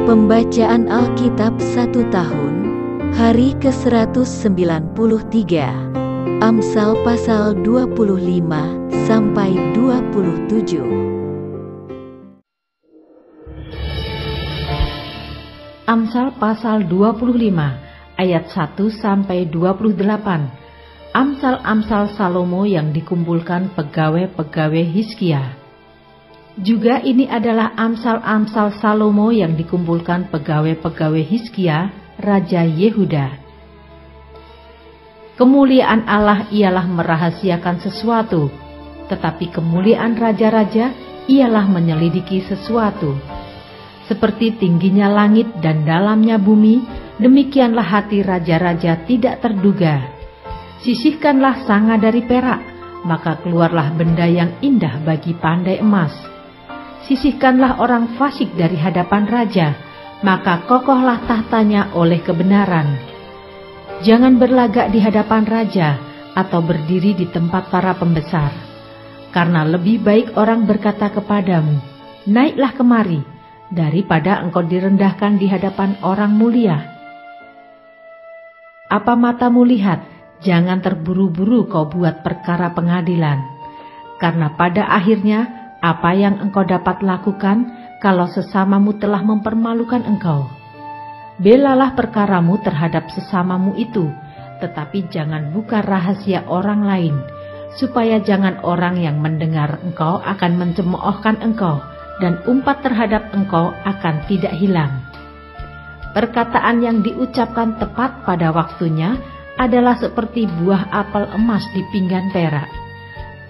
Pembacaan Alkitab 1 tahun, hari ke-193, Amsal pasal 25-27. Amsal pasal 25 ayat 1-28. Amsal-amsal Salomo yang dikumpulkan pegawai-pegawai Hizkia. Juga ini adalah amsal-amsal Salomo yang dikumpulkan pegawai-pegawai Hizkia, Raja Yehuda. Kemuliaan Allah ialah merahasiakan sesuatu, tetapi kemuliaan raja-raja ialah menyelidiki sesuatu. Seperti tingginya langit dan dalamnya bumi, demikianlah hati raja-raja tidak terduga. Sisihkanlah sanga dari perak, maka keluarlah benda yang indah bagi pandai emas. Sisihkanlah orang fasik dari hadapan raja, maka kokohlah tahtanya oleh kebenaran. Jangan berlagak di hadapan raja, atau berdiri di tempat para pembesar. Karena lebih baik orang berkata kepadamu, naiklah kemari, daripada engkau direndahkan di hadapan orang mulia. Apa matamu lihat, jangan terburu-buru kau buat perkara pengadilan. Karena pada akhirnya, apa yang engkau dapat lakukan kalau sesamamu telah mempermalukan engkau? Belalah perkaramu terhadap sesamamu itu, tetapi jangan buka rahasia orang lain, supaya jangan orang yang mendengar engkau akan mencemoohkan engkau, dan umpat terhadap engkau akan tidak hilang. Perkataan yang diucapkan tepat pada waktunya adalah seperti buah apel emas di pinggan perak.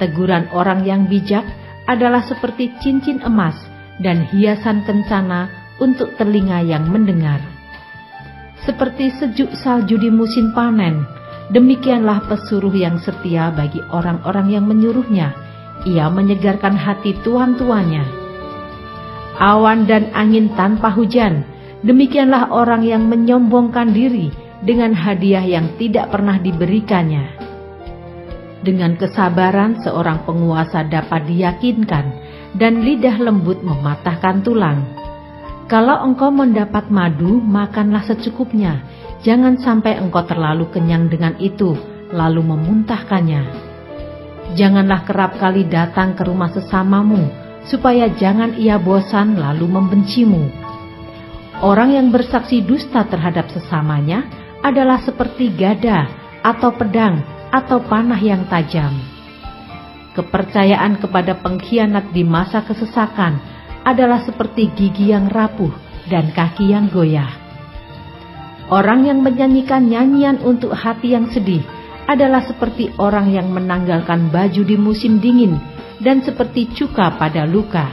Teguran orang yang bijak adalah seperti cincin emas dan hiasan kencana untuk telinga yang mendengar. Seperti sejuk salju di musim panen, demikianlah pesuruh yang setia bagi orang-orang yang menyuruhnya. Ia menyegarkan hati tuan-tuannya. Awan dan angin tanpa hujan, demikianlah orang yang menyombongkan diri dengan hadiah yang tidak pernah diberikannya. Dengan kesabaran seorang penguasa dapat diyakinkan, dan lidah lembut mematahkan tulang. Kalau engkau mendapat madu, makanlah secukupnya. Jangan sampai engkau terlalu kenyang dengan itu, lalu memuntahkannya. Janganlah kerap kali datang ke rumah sesamamu, supaya jangan ia bosan lalu membencimu. Orang yang bersaksi dusta terhadap sesamanya adalah seperti gada atau pedang atau panah yang tajam. Kepercayaan kepada pengkhianat di masa kesesakan adalah seperti gigi yang rapuh dan kaki yang goyah. Orang yang menyanyikan nyanyian untuk hati yang sedih adalah seperti orang yang menanggalkan baju di musim dingin dan seperti cuka pada luka.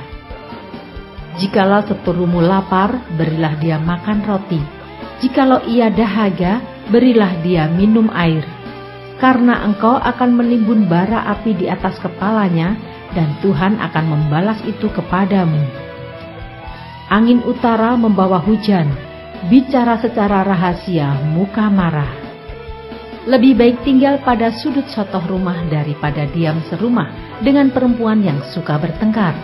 Jikalau seterumu lapar, berilah dia makan roti. Jikalau ia dahaga, berilah dia minum air. Karena engkau akan menimbun bara api di atas kepalanya, dan Tuhan akan membalas itu kepadamu. Angin utara membawa hujan, bicara secara rahasia, muka marah. Lebih baik tinggal pada sudut sotoh rumah daripada diam serumah dengan perempuan yang suka bertengkar.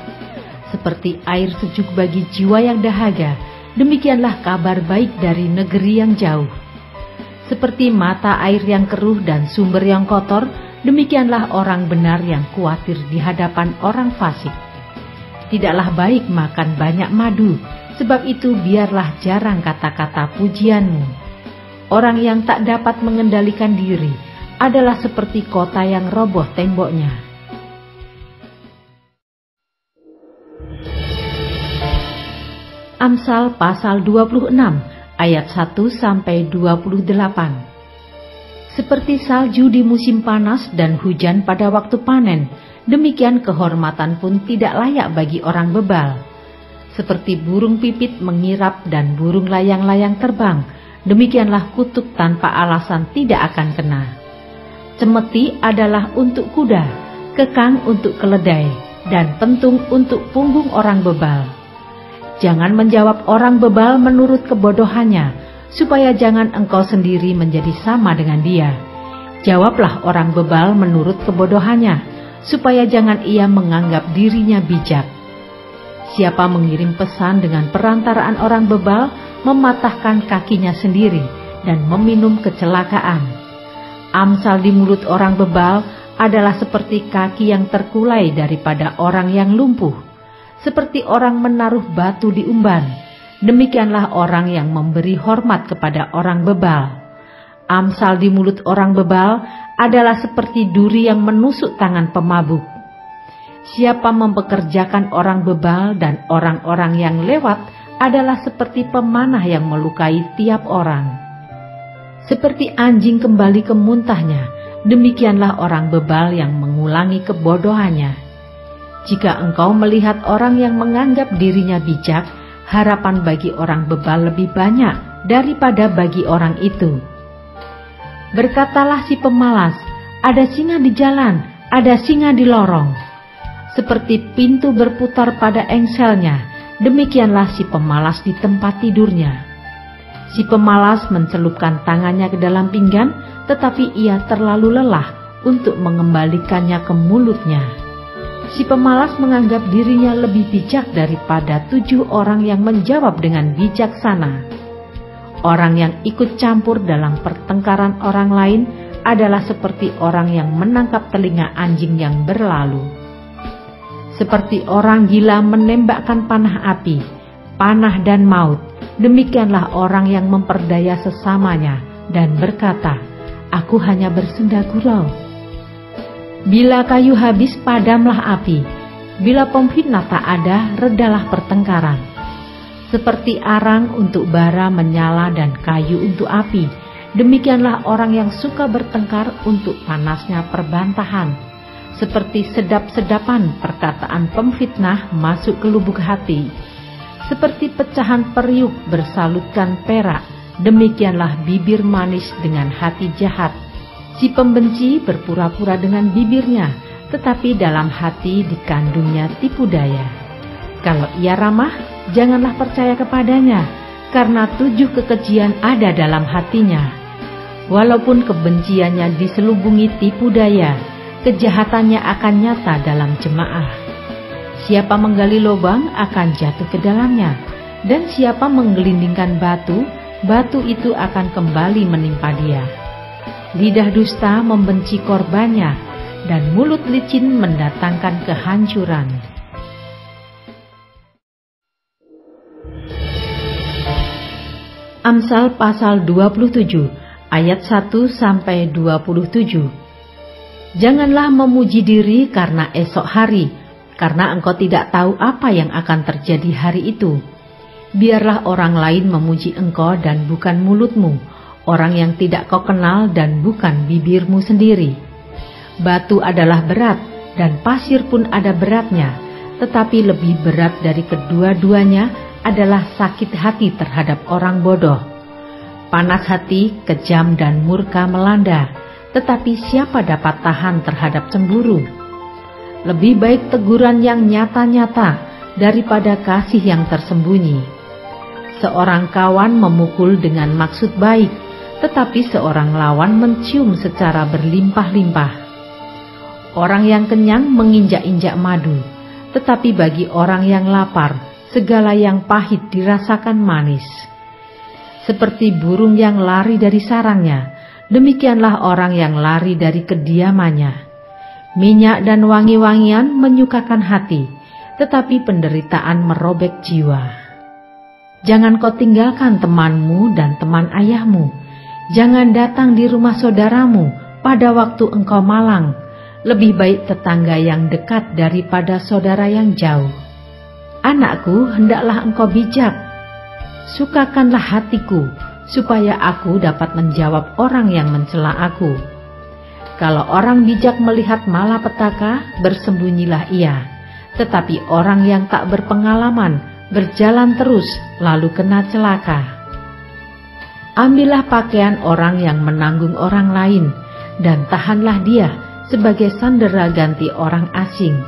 Seperti air sejuk bagi jiwa yang dahaga, demikianlah kabar baik dari negeri yang jauh. Seperti mata air yang keruh dan sumber yang kotor, demikianlah orang benar yang khawatir di hadapan orang fasik. Tidaklah baik makan banyak madu, sebab itu biarlah jarang kata-kata pujianmu. Orang yang tak dapat mengendalikan diri adalah seperti kota yang roboh temboknya. Amsal pasal 26 ayat 1-28. Seperti salju di musim panas dan hujan pada waktu panen, demikian kehormatan pun tidak layak bagi orang bebal. Seperti burung pipit mengirap dan burung layang-layang terbang, demikianlah kutuk tanpa alasan tidak akan kena. Cemeti adalah untuk kuda, kekang untuk keledai, dan pentung untuk punggung orang bebal. Jangan menjawab orang bebal menurut kebodohannya, supaya jangan engkau sendiri menjadi sama dengan dia. Jawablah orang bebal menurut kebodohannya, supaya jangan ia menganggap dirinya bijak. Siapa mengirim pesan dengan perantaraan orang bebal, mematahkan kakinya sendiri dan meminum kecelakaan. Amsal di mulut orang bebal adalah seperti kaki yang terkulai daripada orang yang lumpuh, seperti orang menaruh batu di umban. Demikianlah orang yang memberi hormat kepada orang bebal. Amsal di mulut orang bebal adalah seperti duri yang menusuk tangan pemabuk. Siapa mempekerjakan orang bebal dan orang-orang yang lewat adalah seperti pemanah yang melukai tiap orang. Seperti anjing kembali ke muntahnya, demikianlah orang bebal yang mengulangi kebodohannya. Jika engkau melihat orang yang menganggap dirinya bijak, harapan bagi orang bebal lebih banyak daripada bagi orang itu. Berkatalah si pemalas, ada singa di jalan, ada singa di lorong. Seperti pintu berputar pada engselnya, demikianlah si pemalas di tempat tidurnya. Si pemalas mencelupkan tangannya ke dalam pinggan, tetapi ia terlalu lelah untuk mengembalikannya ke mulutnya. Si pemalas menganggap dirinya lebih bijak daripada 7 orang yang menjawab dengan bijaksana. Orang yang ikut campur dalam pertengkaran orang lain adalah seperti orang yang menangkap telinga anjing yang berlalu. Seperti orang gila menembakkan panah api, panah dan maut, demikianlah orang yang memperdaya sesamanya dan berkata, "Aku hanya bersenda gurau." Bila kayu habis, padamlah api. Bila pemfitnah tak ada, redalah pertengkaran. Seperti arang untuk bara menyala dan kayu untuk api, demikianlah orang yang suka bertengkar untuk panasnya perbantahan. Seperti sedap-sedapan perkataan pemfitnah masuk ke lubuk hati. Seperti pecahan periuk bersalutkan perak, demikianlah bibir manis dengan hati jahat. Si pembenci berpura-pura dengan bibirnya, tetapi dalam hati dikandungnya tipu daya. Kalau ia ramah, janganlah percaya kepadanya, karena 7 kekejian ada dalam hatinya. Walaupun kebenciannya diselubungi tipu daya, kejahatannya akan nyata dalam jemaah. Siapa menggali lubang akan jatuh ke dalamnya, dan siapa menggelindingkan batu, batu itu akan kembali menimpa dia. Lidah dusta membenci korbannya, dan mulut licin mendatangkan kehancuran. Amsal pasal 27 ayat 1-27. Janganlah memuji diri karena esok hari, karena engkau tidak tahu apa yang akan terjadi hari itu. Biarlah orang lain memuji engkau dan bukan mulutmu, orang yang tidak kau kenal dan bukan bibirmu sendiri. Batu adalah berat dan pasir pun ada beratnya, tetapi lebih berat dari kedua-duanya adalah sakit hati terhadap orang bodoh. Panas hati, kejam dan murka melanda, tetapi siapa dapat tahan terhadap cemburu? Lebih baik teguran yang nyata-nyata daripada kasih yang tersembunyi. Seorang kawan memukul dengan maksud baik, tetapi seorang lawan mencium secara berlimpah-limpah. Orang yang kenyang menginjak-injak madu, tetapi bagi orang yang lapar, segala yang pahit dirasakan manis. Seperti burung yang lari dari sarangnya, demikianlah orang yang lari dari kediamannya. Minyak dan wangi-wangian menyukakan hati, tetapi penderitaan merobek jiwa. Jangan kau tinggalkan temanmu dan teman ayahmu. Jangan datang di rumah saudaramu pada waktu engkau malang. Lebih baik tetangga yang dekat daripada saudara yang jauh. Anakku, hendaklah engkau bijak. Sukakanlah hatiku, supaya aku dapat menjawab orang yang mencela aku. Kalau orang bijak melihat malapetaka, bersembunyilah ia. Tetapi orang yang tak berpengalaman berjalan terus, lalu kena celaka. Ambillah pakaian orang yang menanggung orang lain, dan tahanlah dia sebagai sandera ganti orang asing.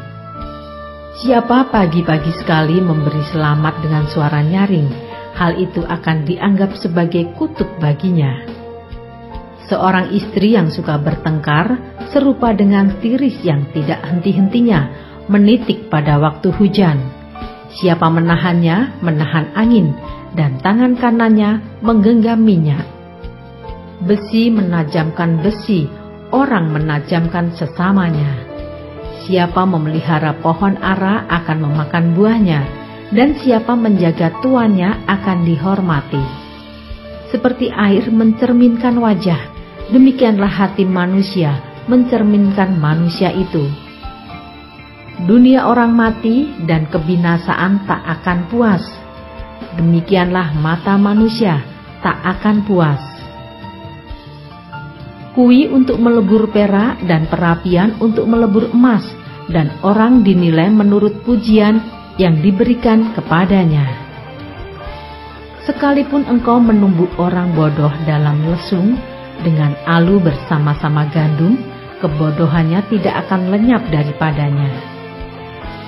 Siapa pagi-pagi sekali memberi selamat dengan suara nyaring, hal itu akan dianggap sebagai kutuk baginya. Seorang istri yang suka bertengkar serupa dengan tiris yang tidak henti-hentinya menitik pada waktu hujan. Siapa menahannya, menahan angin, dan tangan kanannya menggenggam minyak. Besi menajamkan besi, orang menajamkan sesamanya. Siapa memelihara pohon ara akan memakan buahnya, dan siapa menjaga tuannya akan dihormati. Seperti air mencerminkan wajah, demikianlah hati manusia mencerminkan manusia itu. Dunia orang mati dan kebinasaan tak akan puas. Demikianlah mata manusia tak akan puas. Kui untuk melebur perak dan perapian untuk melebur emas, dan orang dinilai menurut pujian yang diberikan kepadanya. Sekalipun engkau menumbuk orang bodoh dalam lesung, dengan alu bersama-sama gandum, kebodohannya tidak akan lenyap daripadanya.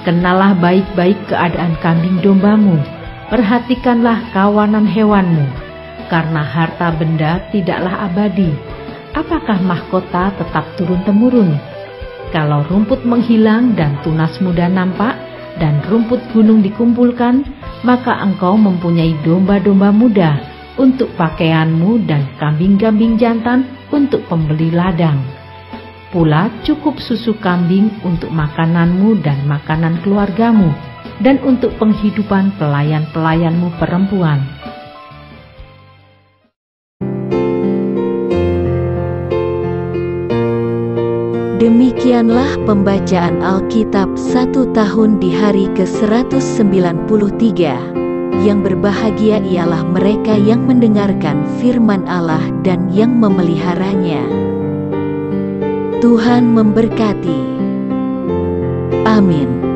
Kenalah baik-baik keadaan kambing dombamu, perhatikanlah kawanan hewanmu, karena harta benda tidaklah abadi. Apakah mahkota tetap turun-temurun? Kalau rumput menghilang dan tunas muda nampak, dan rumput gunung dikumpulkan, maka engkau mempunyai domba-domba muda untuk pakaianmu dan kambing-kambing jantan untuk pembeli ladang. Pula cukup susu kambing untuk makananmu dan makanan keluargamu, dan untuk penghidupan pelayan-pelayanmu perempuan. Demikianlah pembacaan Alkitab 1 tahun di hari ke-193. Yang berbahagia ialah mereka yang mendengarkan firman Allah dan yang memeliharanya. Tuhan memberkati. Amin.